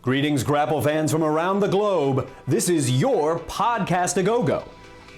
Greetings, grapple fans from around the globe. This is your Podcast-A-Go-Go.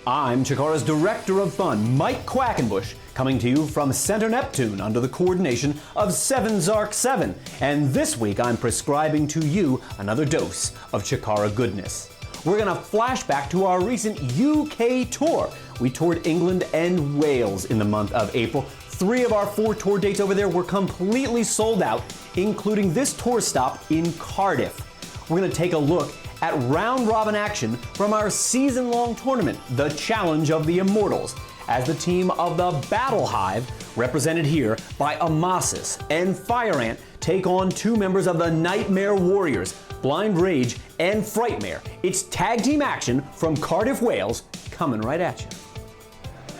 I'm Chikara's Director of Fun, Mike Quackenbush, coming to you from Center Neptune under the coordination of 7-Zark-7. And this week I'm prescribing to you another dose of Chikara goodness. We're going to flash back to our recent UK tour. We toured England and Wales in the month of April. 3 of our 4 tour dates over there were completely sold out, including this tour stop in Cardiff. We're going to take a look at round-robin action from our season-long tournament, the Challenge of the Immortals, as the team of the Battle Hive, represented here by Amasis and Fire Ant, take on 2 members of the Nightmare Warriors, Blind Rage and Frightmare. It's tag team action from Cardiff, Wales, coming right at you.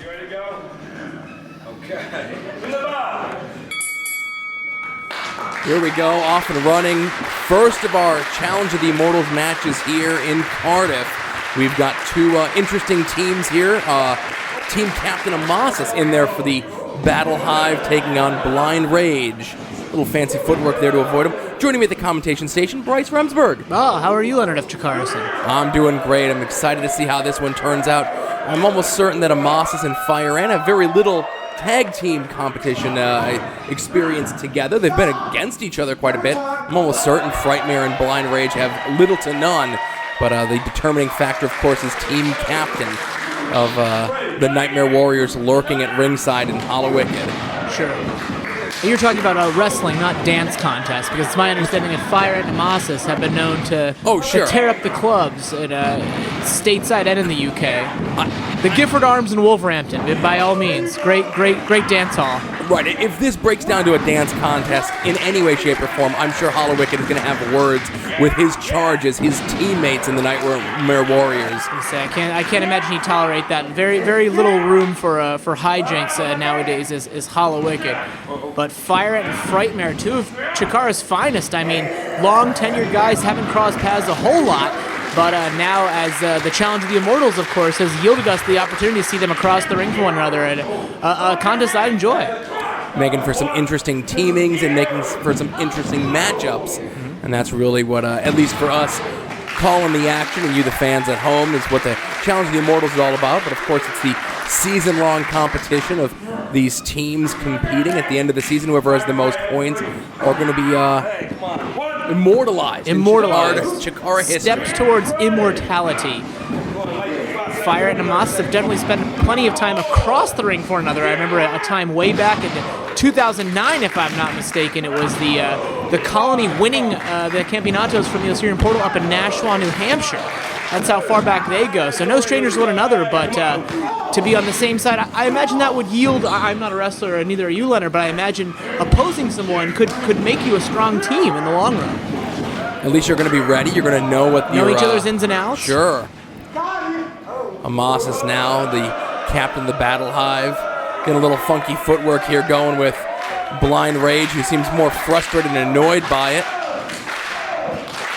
You ready to go? Okay. In the bar. Here we go, off and running. First of our Challenge of the Immortals matches here in Cardiff. We've got 2 interesting teams here. Team Captain Amasis in there for the Battle Hive, taking on Blind Rage. A little fancy footwork there to avoid him. Joining me at the commentation station, Bryce Remsburg. Oh, how are you, Leonard F. Chikarison? I'm doing great. I'm excited to see how this one turns out. I'm almost certain that Amasis and Fire Ant have very little tag team competition experience together. They've been against each other quite a bit. I'm almost certain Frightmare and Blind Rage have little to none, but the determining factor, of course, is team captain of the Nightmare Warriors lurking at ringside in Hollow Wicked. Sure. You're talking about a wrestling, not dance contest, because it's my understanding that Fire Ant Amasis have been known to tear up the clubs at stateside and in the UK. The Gifford Arms in Wolverhampton, by all means, great dance hall. Right. If this breaks down to a dance contest in any way, shape, or form, I'm sure Hollow Wicked is going to have words with his charges, his teammates in the Nightmare Warriors. I can't imagine he'd tolerate that. Very little room for hijinks nowadays is Hollow Wicked. But Fire Ant and Frightmare, 2 of Chikara's finest. I mean, long tenured guys haven't crossed paths a whole lot. But now, as the Challenge of the Immortals, of course, has yielded us the opportunity to see them across the ring for one another, and a contest I enjoy. Making for some interesting teamings and making for some interesting matchups. Mm-hmm. And that's really what, at least for us, calling the action, and you, the fans at home, is what the Challenge of the Immortals is all about. But, of course, it's the season-long competition of these teams competing. At the end of the season, whoever has the most points are going to be immortalized. Chikara history. Steps towards immortality. Fire Ant Amasis have definitely spent plenty of time across the ring for another. I remember a time way back in 2009, if I'm not mistaken. It was the Colony winning the Campeonatos from the Osirian Portal up in Nashua, New Hampshire. That's how far back they go. So no strangers to one another, but to be on the same side, I imagine that would yield. I'm not a wrestler, and neither are you, Leonard, but I imagine opposing someone could make you a strong team in the long run. At least you're going to be ready. You're going to know what know each other's ins and outs. Sure. Amasis now, the captain of the Battle Hive. Getting a little funky footwork here going with Blind Rage, who seems more frustrated and annoyed by it.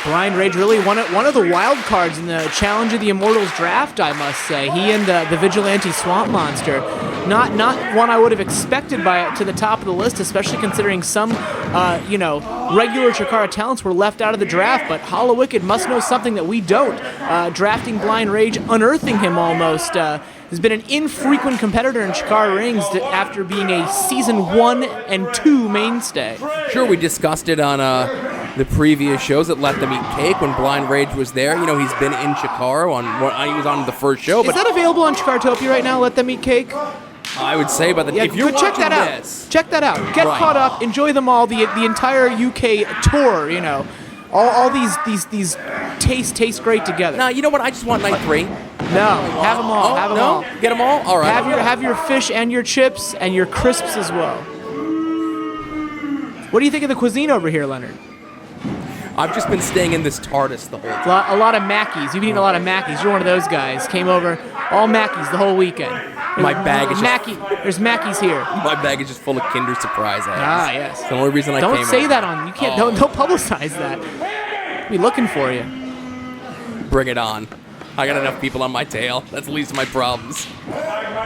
Blind Rage really one of the wild cards in the Challenge of the Immortals draft, I must say. He and the Vigilante Swamp Monster. Not one I would have expected to the top of the list, especially considering some, regular Chikara talents were left out of the draft, but Hollow Wicked must know something that we don't. Drafting Blind Rage, unearthing him almost, has been an infrequent competitor in Chikara rings after being a Season 1 and 2 mainstay. Sure, we discussed it on the previous shows at Let Them Eat Cake when Blind Rage was there. You know, he's been in Chikara he was on the first show. Is that available on Chikartopia right now, Let Them Eat Cake? I would say, but if you're check that out. Check that out. Get caught up. Enjoy them all. The entire UK tour. You know, all these taste great together. Nah, you know what? I just want night 3. No, have them all. Have them all. Get them all. All right. Have your fish and your chips and your crisps as well. What do you think of the cuisine over here, Leonard? I've just been staying in this TARDIS the whole time. A lot of Mackies. You've been eating a lot of Mackies. You're one of those guys. Came over, all Mackies the whole weekend. My bag is There's Mackies here. My bag is just full of Kinder Surprise eggs. Ah, yes. It's the only reason I came. Don't say that on. You can't. Don't publicize that. I'll be looking for you. Bring it on. I got enough people on my tail. That's the least of my problems.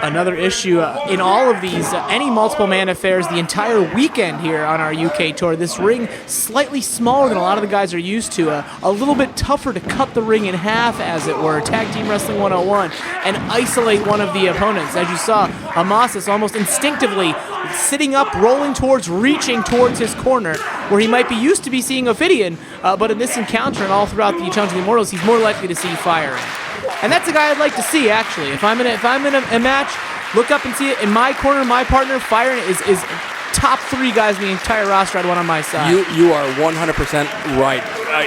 Another issue in all of these, any multiple man affairs, the entire weekend here on our UK tour, this ring slightly smaller than a lot of the guys are used to, a little bit tougher to cut the ring in half, as it were, Tag Team Wrestling 101, and isolate one of the opponents. As you saw, Amasis almost instinctively sitting up, rolling towards, reaching towards his corner, where he might be used to be seeing Ophidian, but in this encounter and all throughout the Challenge of the Immortals, he's more likely to see Fire Ant. And that's a guy I'd like to see, actually. If I'm in a match, look up and see it. In my corner, my partner, Fire Ant is top 3 guys in the entire roster I'd want on my side. You are 100% right.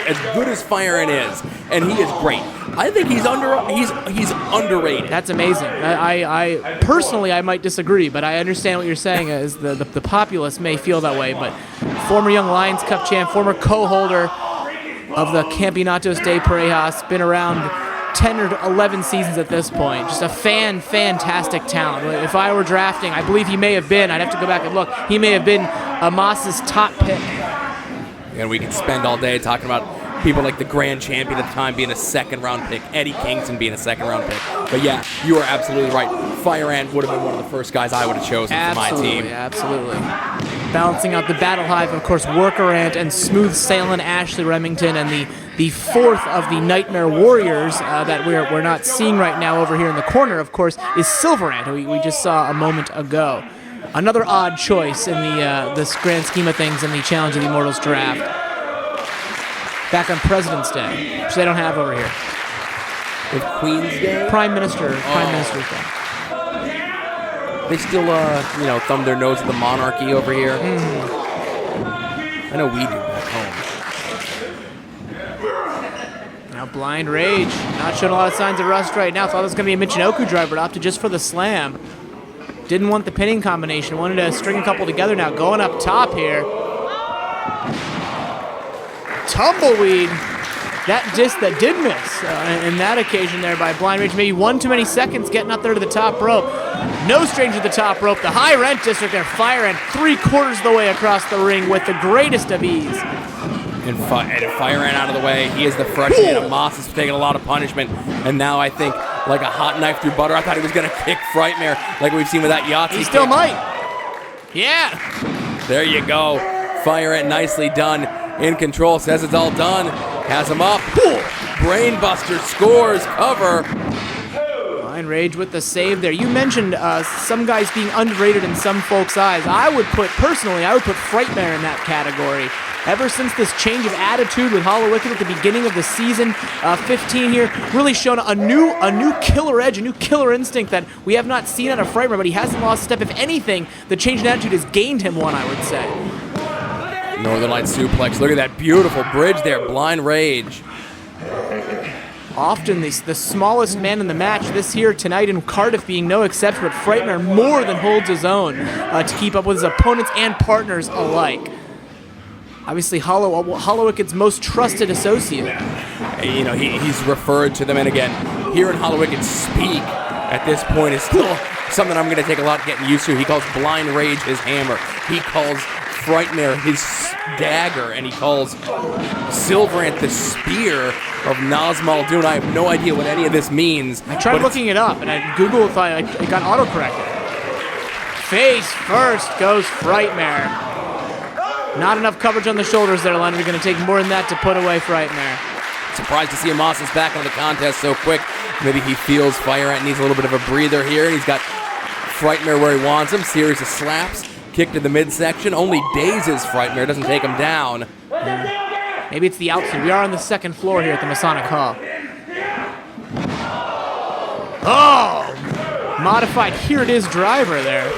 As good as Fire Ant is, and he is great, I think he's underrated. That's amazing. I personally, I might disagree, but I understand what you're saying. Is the populace may feel that way, but former Young Lions Cup champ, former co-holder of the Campeonatos de Parejas, been around 10 or 11 seasons at this point. Just a fantastic talent. If I were drafting, I believe he may have been, I'd have to go back and look, he may have been Amasis' top pick. And we could spend all day talking about people like the grand champion at the time being a second-round pick, Eddie Kingston being a second-round pick. But yeah, you are absolutely right. Fire Ant would have been one of the first guys I would have chosen for my team. Absolutely. Balancing out the Battle Hive, of course, Worker Ant and Smooth Sailing Ashley Remington, and the fourth of the Nightmare Warriors that we're not seeing right now over here in the corner, of course, is Silver Ant, who we just saw a moment ago. Another odd choice in the grand scheme of things in the Challenge of the Immortals draft. Back on President's Day, which they don't have over here. With Queen's Day? Prime Minister's Day. They still, thumb their nose at the monarchy over here. I know we do back home. Now Blind Rage, not showing a lot of signs of rust right now. Thought it was going to be a Michinoku driver, but opted just for the slam. Didn't want the pinning combination. Wanted to string a couple together now. Going up top here. Tumbleweed. That disc that did miss in that occasion there by Blind Rage. Maybe one too many seconds getting up there to the top rope. No stranger to the top rope. The high rent district there. Fire Ant 3/4 of the way across the ring with the greatest of ease. And Fire Ant out of the way. He is the freshman. Amasis is taking a lot of punishment. And now I think, like a hot knife through butter, I thought he was going to kick Frightmare like we've seen with that Yahtzee. He still might. Yeah. There you go. Fire Ant nicely done. In control. Says it's all done. Has him up. Brainbuster scores. Cover. Blind Rage with the save there. You mentioned some guys being underrated in some folks' eyes. I would put Frightmare in that category. Ever since this change of attitude with Hollow Wicked at the beginning of the season, 15 here, really shown a new killer edge, a new killer instinct that we have not seen out of Frightmare, but he hasn't lost a step. If anything, the change in attitude has gained him one, I would say. Northern Light suplex. Look at that beautiful bridge there. Blind Rage. Often the smallest man in the match, this here tonight in Cardiff being no exception, but Frightmare more than holds his own to keep up with his opponents and partners alike. Obviously, Hollow Wicked's most trusted associate. You know, he's referred to them, and again, hearing Hollow Wicked speak at this point is still something I'm going to take a lot getting used to. He calls Blind Rage his hammer. He calls Frightmare his dagger, and he calls Silver Ant the spear of Nazmal Dune. I have no idea what any of this means. I tried looking it up, and I Googled if it got autocorrected. Face first goes Frightmare. Not enough coverage on the shoulders there, Leonard. We're going to take more than that to put away Frightmare. Surprised to see Amasis back into the contest so quick. Maybe he feels Fire Ant needs a little bit of a breather here, and he's got Frightmare where he wants him. Series of slaps. Kick to the midsection. Only dazes Frightmare. Doesn't take him down. Maybe it's the outside. We are on the second floor here at the Masonic Hall. Oh! Modified Here It Is driver there.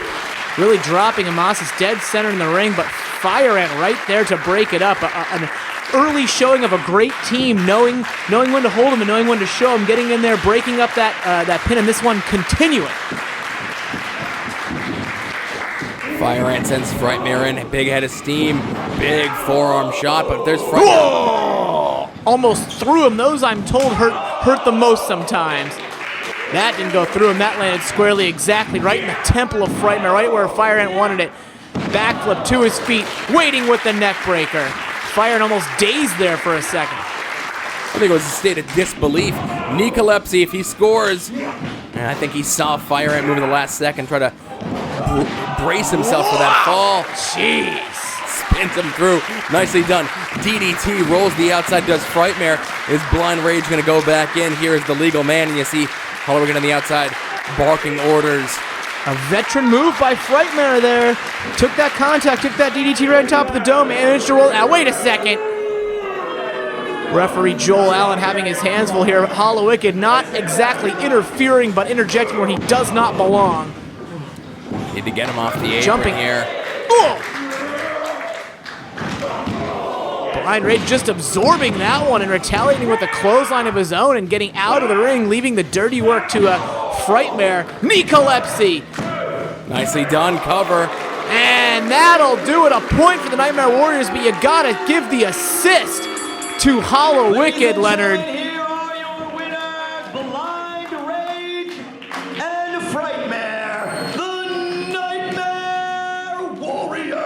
Really dropping Amasis dead center in the ring, but Fire Ant right there to break it up. An early showing of a great team, knowing when to hold him and knowing when to show him, getting in there, breaking up that pin, and this one continuing. Fire Ant sends Frightmare in, big head of steam, big forearm shot, but there's Frightmare. Almost threw him. Those, I'm told, hurt the most sometimes. That didn't go through him. That landed squarely exactly right in the temple of Frightmare, right where Fire Ant wanted it. Backflip to his feet, waiting with the neck breaker. Fire Ant almost dazed there for a second. I think it was a state of disbelief. Narcolepsy if he scores. And I think he saw Fire Ant move in the last second, try to brace himself for that fall. Jeez. Spins him through. Nicely done. DDT rolls the outside, does Frightmare. Is Blind Rage going to go back in? Here is the legal man, and you see Hollowicked on the outside barking orders. A veteran move by Frightmare there. Took that contact, took that DDT right on top of the dome, managed to roll it out. Wait a second. Referee Joel Allen having his hands full here. Hollowicked not exactly interfering, but interjecting where he does not belong. Need to get him off the apron. Jumping here. Oh! Blind Rage just absorbing that one and retaliating with a clothesline of his own and getting out of the ring, leaving the dirty work to Frightmare. Knee-calepsy. Nicely done, cover. And that'll do it. A point for the Nightmare Warriors, but you gotta give the assist to Hollowicked, Leonard. Here are your winners, Blind Rage and Frightmare, the Nightmare Warriors.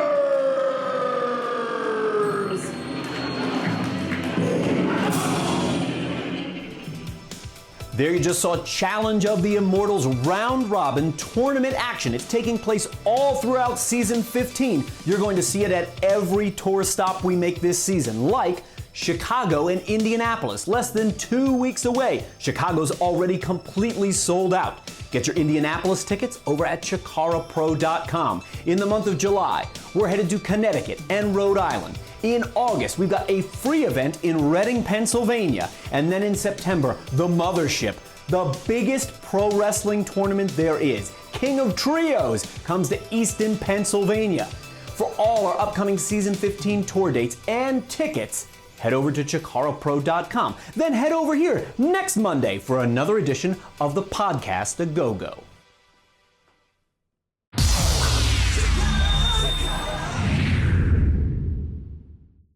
There you just saw Challenge of the Immortals round robin tournament action. It's taking place all throughout season 15. You're going to see it at every tour stop we make this season, like Chicago and Indianapolis, less than 2 weeks away. Chicago's already completely sold out. Get your Indianapolis tickets over at CHIKARAPro.com. In the month of July, we're headed to Connecticut and Rhode Island. In August, we've got a free event in Reading, Pennsylvania. And then in September, the Mothership, the biggest pro wrestling tournament there is. King of Trios comes to Easton, Pennsylvania. For all our upcoming season 15 tour dates and tickets, head over to CHIKARAPro.com. Then head over here next Monday for another edition of the Podcast-A-Go-Go.